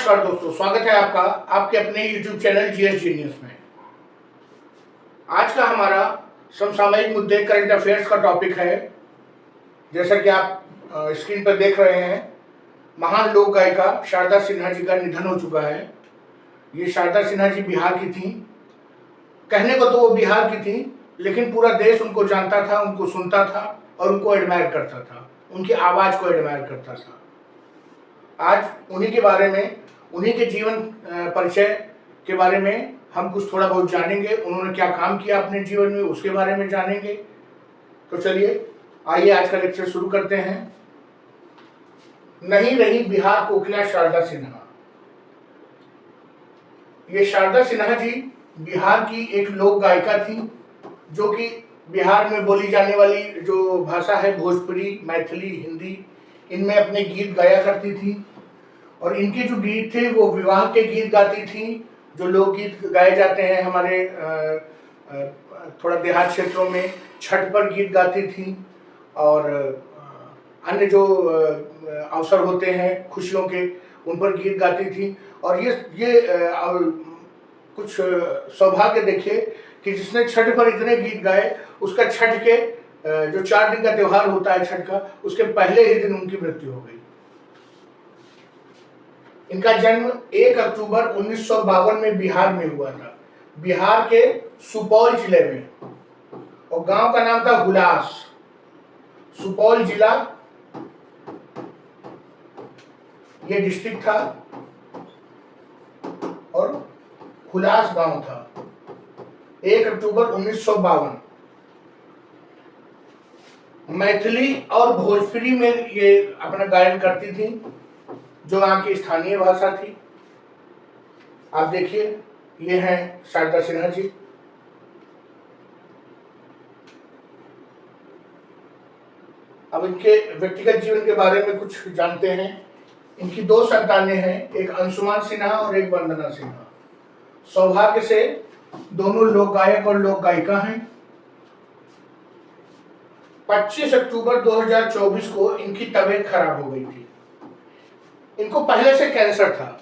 नमस्कार दोस्तों, स्वागत है आपका आपके अपने YouTube चैनल जीएस जीनियस में। आज का हमारा समसामयिक मुद्दे करंट अफेयर्स का टॉपिक है। जैसा कि आप स्क्रीन पर देख रहे हैं, महान लोक गायिका शारदा सिन्हा जी का निधन हो चुका है। ये शारदा सिन्हा जी बिहार की थी। कहने को तो वो बिहार की थी, लेकिन पूरा देश उनको जानता था, उनको सुनता था और उनको एडमायर करता था, उनकी आवाज़ को एडमायर करता था। आज उन्हीं के बारे में, उन्हीं के जीवन परिचय के बारे में हम कुछ थोड़ा बहुत जानेंगे। उन्होंने क्या काम किया अपने जीवन में, उसके बारे में जानेंगे। तो चलिए आइए आज का लेक्चर शुरू करते हैं। नहीं रही बिहार कोकिला शारदा सिन्हा। ये शारदा सिन्हा जी बिहार की एक लोक गायिका थी, जो कि बिहार में बोली जाने वाली जो भाषा है भोजपुरी, मैथिली, हिंदी, इनमें अपने गीत गाया करती थी। और इनके जो गीत थे वो विवाह के गीत गाती थी, जो लोकगीत गाए जाते हैं हमारे थोड़ा देहात क्षेत्रों में, छठ पर गीत गाती थी। और अन्य जो अवसर होते हैं खुशियों के, उन पर गीत गाती थी। और ये कुछ सौभाग्य देखिए कि जिसने छठ पर इतने गीत गाए, उसका छठ के जो 4 दिन का त्योहार होता है छठ का, उसके पहले ही दिन उनकी मृत्यु हो गई। इनका जन्म 1 अक्टूबर 1952 में बिहार में हुआ था, बिहार के सुपौल जिले में। और गांव का नाम था हुलास। सुपौल जिला ये डिस्ट्रिक्ट था और हुलास गांव था। 1 अक्टूबर 1952। मैथिली और भोजपुरी में ये अपना गायन करती थी, जो वहाँ की स्थानीय भाषा थी। आप देखिए, ये हैं शारदा सिन्हा जी। अब इनके व्यक्तिगत जीवन के बारे में कुछ जानते हैं। इनकी 2 संतानें हैं, एक अंशुमान सिन्हा और एक वंदना सिन्हा। सौभाग्य से दोनों लोक गायक और लोक गायिका हैं। 25 अक्टूबर 2024 को इनकी तबीयत खराब हो गई थी। इनको पहले से कैंसर था,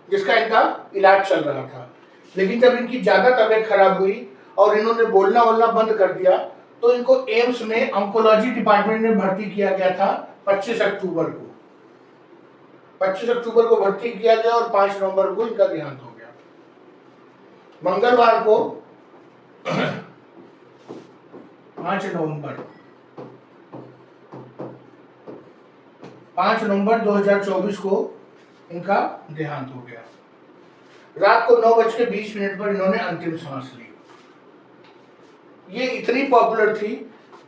जिसका इनका इलाज चल रहा था। लेकिन जब इनकी ज्यादा तबीयत खराब हुई और इन्होंने बोलना बंद कर दिया, तो इनको एम्स में ऑन्कोलॉजी डिपार्टमेंट में भर्ती किया गया था। 25 अक्टूबर को भर्ती किया गया और 5 नवंबर को इनका देहांत हो गया। मंगलवार को 5 नवंबर 2024 को इनका देहांत हो गया। रात को 9:20 पर इन्होंने अंतिम सांस ली। ये इतनी पॉपुलर थी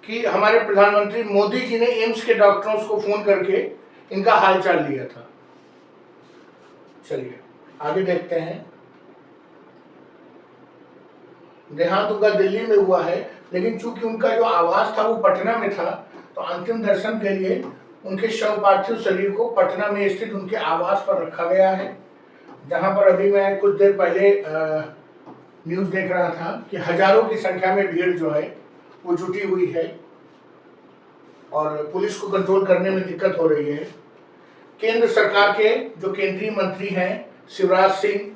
कि हमारे प्रधानमंत्री मोदी जी ने एम्स के डॉक्टरों को फोन करके इनका हालचाल लिया था। चलिए आगे देखते हैं। देहांत उनका दिल्ली में हुआ है, लेकिन चूंकि उनका जो आवास था वो पटना में था, तो अंतिम दर्शन के लिए उनके शव पार्थिव शरीर को पटना में स्थित उनके आवास पर रखा गया है, जहां पर अभी मैं कुछ देर पहले न्यूज़ देख रहा था कि हजारों की संख्या में भीड़ जो है वो जुटी हुई है और पुलिस को कंट्रोल करने में दिक्कत हो रही है। केंद्र सरकार के जो केंद्रीय मंत्री हैं शिवराज सिंह,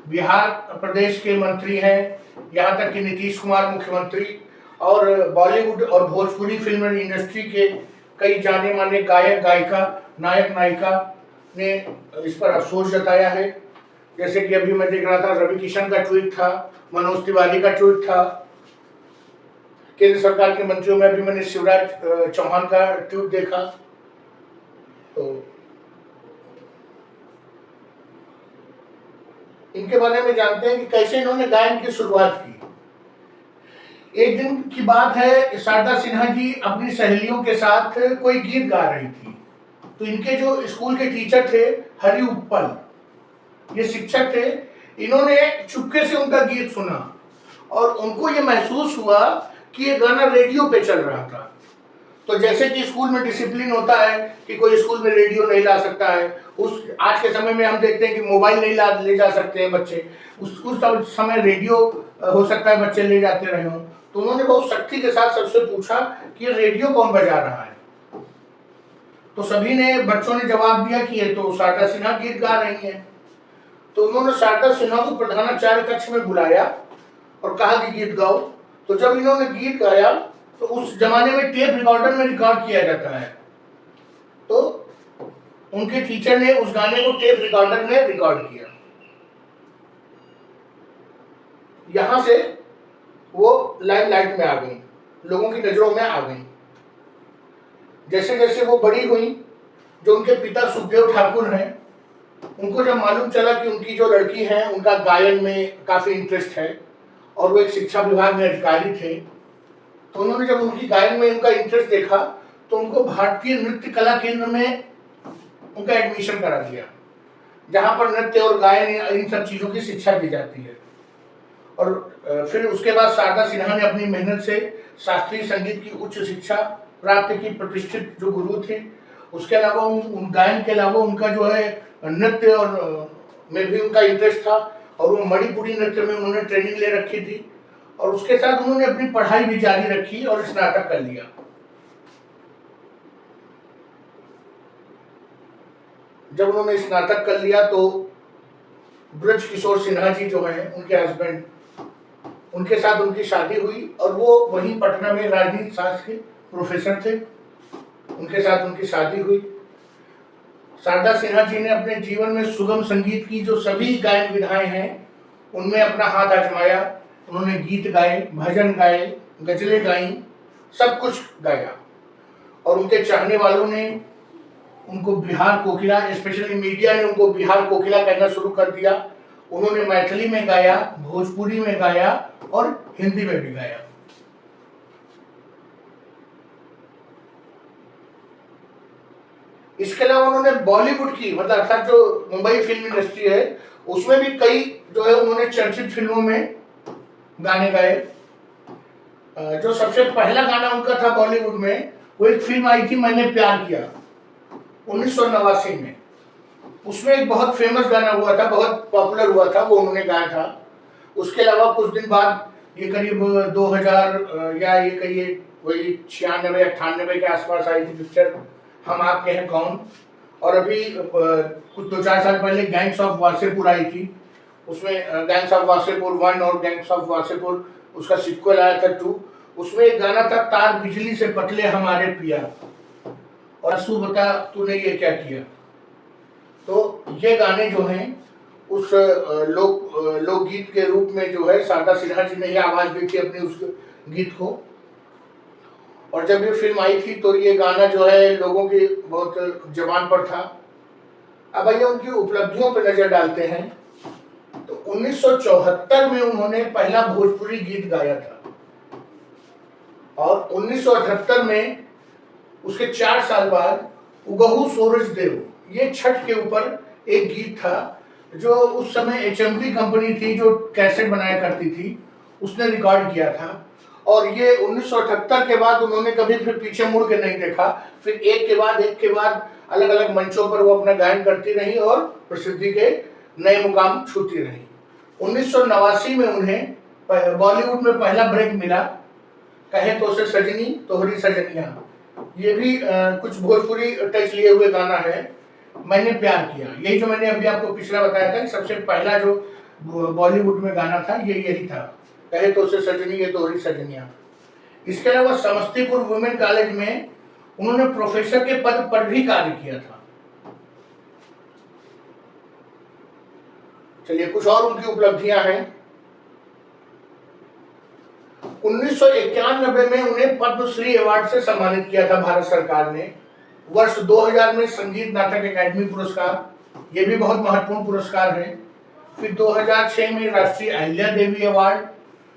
बिहार प्रदेश के मंत्री हैं, यहाँ तक कि नीतीश कुमार मुख्यमंत्री, और बॉलीवुड और भोजपुरी फिल्म इंडस्ट्री के कई जाने माने गायक गायिका, नायक नायिका ने इस पर अफसोस जताया है। जैसे कि अभी मैं देख रहा था, रवि किशन का ट्वीट था, मनोज तिवारी का ट्वीट था। केंद्र सरकार के मंत्रियों में अभी मैंने शिवराज चौहान का ट्वीट देखा। तो इनके बारे में जानते हैं कि कैसे इन्होंने गायन की शुरुआत की। एक दिन की बात है, शारदा सिन्हा जी अपनी सहेलियों के साथ कोई गीत गा रही थी। तो इनके जो स्कूल के टीचर थे हरि उत्पल, ये शिक्षक थे, इन्होंने चुपके से उनका गीत सुना और उनको ये महसूस हुआ कि ये गाना रेडियो पे चल रहा था। तो जैसे कि स्कूल में डिसिप्लिन होता है कि कोई स्कूल में रेडियो नहीं ला सकता है, आज के समय में हम देखते हैं कि मोबाइल नहीं ले जा सकते हैं बच्चे, उस समय रेडियो हो सकता है बच्चे ले जाते रहे हों। तो उन्होंने बहुत सख्ती के साथ सबसे पूछा कि ये रेडियो कौन बजा रहा है। तो सभी ने, बच्चों ने जवाब दिया कि ये तो शारदा सिन्हा गीत गा रही हैं। तो उन्होंने शारदा सिन्हा को प्रधानाचार्य कक्ष में बुलाया और कहा कि गीत गाओ। तो जब इन्होंने गीत गाया तो उस जमाने में टेप रिकॉर्डर में रिकॉर्ड किया जाता है, तो उनके टीचर ने उस गाने को टेप रिकॉर्डर में रिकॉर्ड किया। यहां से वो लाइमलाइट में आ गई, लोगों की नजरों में आ गई। जैसे जैसे वो बड़ी हुई, जो उनके पिता सुखदेव ठाकुर हैं, उनको जब मालूम चला कि उनकी जो लड़की है उनका गायन में काफी इंटरेस्ट है और वो एक शिक्षा विभाग में अधिकारी थे, तो उन्होंने जब उनकी गायन में उनका इंटरेस्ट देखा तो उनको भारतीय नृत्य कला केंद्र में उनका एडमिशन करा दिया, जहां पर नृत्य और गायन इन सब चीजों की शिक्षा दी जाती है। और फिर उसके बाद शारदा सिन्हा ने अपनी मेहनत से शास्त्रीय संगीत की उच्च शिक्षा प्राप्त की, प्रतिष्ठित जो गुरु थे। उसके अलावा उन गायन के अलावा उनका जो है नृत्य और में भी उनका इंटरेस्ट था, और वो मणिपुरी नृत्य में उन्होंने ट्रेनिंग ले रखी थी, और उसके साथ उन्होंने अपनी पढ़ाई भी जारी रखी और स्नातक कर लिया। जब उन्होंने स्नातक कर लिया तो ब्रज किशोर सिन्हा जी जो हैं, उनके हस्बैंड, उनके साथ उनकी शादी हुई और वो वहीं पटना में राजनीति शास्त्र के प्रोफेसर थे। उनके साथ उनकी शादी हुई। शारदा सिन्हा जी ने अपने जीवन में सुगम संगीत की जो सभी गायन विधाएं हैं उनमें अपना हाथ आजमाया। उन्होंने गीत गाए, भजन गाए, गजलें गाई, सब कुछ गाया, और उनके चाहने वालों ने उनको बिहार कोकिला, स्पेशली मीडिया ने उनको बिहार कोकिला कहना शुरू कर दिया। उन्होंने मैथिली में गाया, भोजपुरी में गाया और हिंदी में भी गाया। इसके अलावा उन्होंने बॉलीवुड की, मतलब अर्थात जो मुंबई फिल्म इंडस्ट्री है, उसमें भी कई जो है उन्होंने चर्चित फिल्मों में गाने गाए। जो सबसे पहला गाना उनका था बॉलीवुड में, वो एक फिल्म आई थी मैंने प्यार किया 1989 में। उसमें एक बहुत फेमस गाना हुआ था, बहुत पॉपुलर हुआ था, वो उन्होंने गाया था। उसके अलावा कुछ दिन बाद, ये करीब 2000 या ये कहिए वही 96-98 के आसपास आई थी पिक्चर हम आपके हैं कौन। और अभी कुछ 2-4 साल पहले गैंग्स ऑफ वासेपुर आई थी। उसमें गैंग्स ऑफ वासेपुर 1 और गैंग्स ऑफ वासेपुर उसका सीक्वल आया था 2। उसमें एक गाना था, तार बिजली से पतले हमारे पिया, और असू बता तूने ये क्या किया। तो ये गाने जो हैं उस लोकगीत के रूप में जो है शारदा सिन्हा जी ने ही आवाज दी थी अपने उस गीत को। और जब ये फिल्म आई थी तो ये गाना जो है लोगों की बहुत जबान पर था। अब आइए उनकी उपलब्धियों पर नजर डालते हैं। तो 1974 में उन्होंने पहला भोजपुरी गीत गाया था, और 1978 में उसके 4 साल बाद उगहू सूरज देव, ये छठ के ऊपर एक गीत था जो उस समय HMV कंपनी थी जो कैसेट बनाया करती थी, उसने रिकॉर्ड किया था। और ये 1978 के बाद उन्होंने कभी फिर पीछे मुड़ के नहीं देखा। फिर एक के बाद अलग अलग मंचों पर वो अपना गायन करती रही और प्रसिद्धि के नए मुकाम छूती रही। 1989 में उन्हें बॉलीवुड में पहला ब्रेक मिला, कहे तो से सजनी तोहरी सजनिया। ये भी कुछ भोजपुरी टच लिए हुए गाना है, मैंने प्यार किया। यही जो मैंने अभी आपको पिछला बताया था कि सबसे पहला जो बॉलीवुड में गाना था ये यही था, कहे तो से सजनी ये तोहरी सजनिया। इसके अलावा समस्तीपुर वुमेन कॉलेज में उन्होंने प्रोफेसर के पद पर भी कार्य किया था। चलिए कुछ और उनकी उपलब्धियां हैं। 1991 में उन्हें पद्मश्री अवार्ड से सम्मानित किया था भारत सरकार ने। वर्ष 2000 में संगीत नाटक अकादमी पुरस्कार, ये भी बहुत महत्वपूर्ण पुरस्कार है। फिर 2006 में राष्ट्रीय अहिल्या देवी अवार्ड,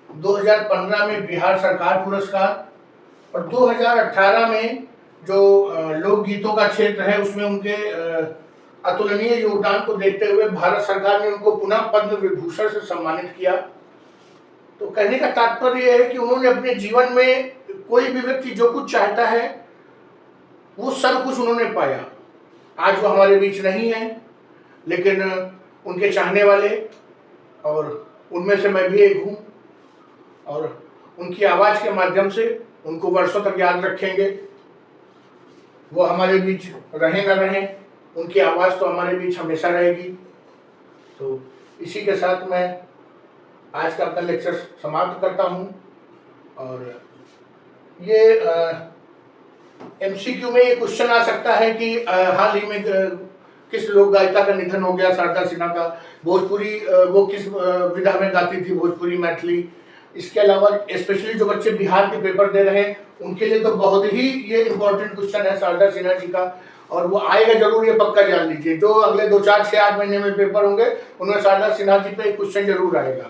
2015 में बिहार सरकार पुरस्कार, और 2018 में जो लोकगीतों का क्षेत्र है उसमें उनके अतुलनीय योगदान को देखते हुए भारत सरकार ने उनको पुनः पद्म विभूषण से सम्मानित किया। तो कहने का तात्पर्य यह है कि उन्होंने अपने जीवन में, कोई भी व्यक्ति जो कुछ चाहता है वो सब कुछ उन्होंने पाया। आज वो हमारे बीच नहीं है, लेकिन उनके चाहने वाले, और उनमें से मैं भी एक हूँ, और उनकी आवाज़ के माध्यम से उनको वर्षों तक याद रखेंगे। वो हमारे बीच रहें न रहें, उनकी आवाज़ तो हमारे बीच हमेशा रहेगी। तो इसी के साथ मैं आज का अपना लेक्चर समाप्त करता हूँ। और ये एमसीक्यू में ये क्वेश्चन आ सकता है कि हाल ही में किस लोक गायिका का निधन हो गया, शारदा सिन्हा का। भोजपुरी वो किस विधा में गाती थी, भोजपुरी, मैथिली। इसके अलावा स्पेशली जो बच्चे बिहार के पेपर दे रहे हैं उनके लिए तो बहुत ही ये इम्पोर्टेंट क्वेश्चन है शारदा सिन्हा जी का, और वो आएगा जरूर, ये पक्का जान लीजिए। जो अगले 2, 4, 6, 8 महीने में पेपर होंगे उनमें शारदा सिन्हा जी पे एक क्वेश्चन जरूर आएगा।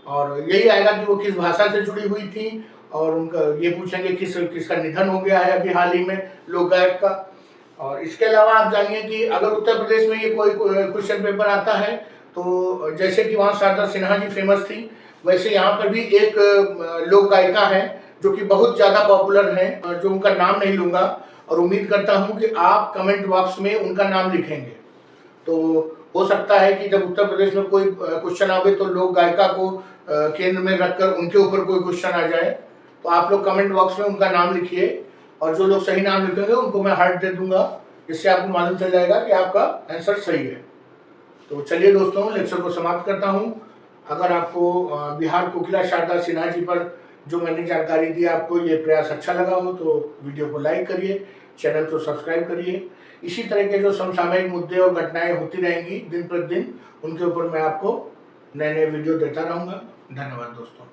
और यही आएगा कि वो किस भाषा से जुड़ी हुई थी, और उनका ये पूछेंगे किसका निधन हो गया है अभी हाल ही में लोक गायक का। और इसके अलावा आप जानिए कि अगर उत्तर प्रदेश में ये कोई क्वेश्चन पेपर आता है तो जैसे कि वहाँ शारदा सिन्हा जी फेमस थी, वैसे यहाँ पर भी एक लोक गायिका है जो कि बहुत ज़्यादा पॉपुलर है, जो उनका नाम नहीं लूँगा, और उम्मीद करता हूँ कि आप कमेंट बॉक्स में उनका नाम लिखेंगे। तो हो सकता है कि जब उत्तर प्रदेश में कोई क्वेश्चन आवे तो लोक गायिका को केंद्र में रखकर उनके ऊपर कोई क्वेश्चन आ जाए। तो आप लोग कमेंट बॉक्स में उनका नाम लिखिए, और जो लोग सही नाम लिखेंगे उनको मैं हार्ट दे दूंगा, जिससे आपको मालूम चल जाएगा कि आपका आंसर सही है। तो चलिए दोस्तों, लेक्चर को समाप्त करता हूं। अगर आपको बिहार कोकिला शारदा सिन्हा जी पर जो मैंने जानकारी दी आपको ये प्रयास अच्छा लगा हो तो वीडियो को लाइक करिए, चैनल को सब्सक्राइब करिए। इसी तरह के जो समसामयिक मुद्दे और घटनाएं होती रहेंगी दिन प्रतिदिन, उनके ऊपर मैं आपको नए नए वीडियो देता रहूँगा। धन्यवाद दोस्तों।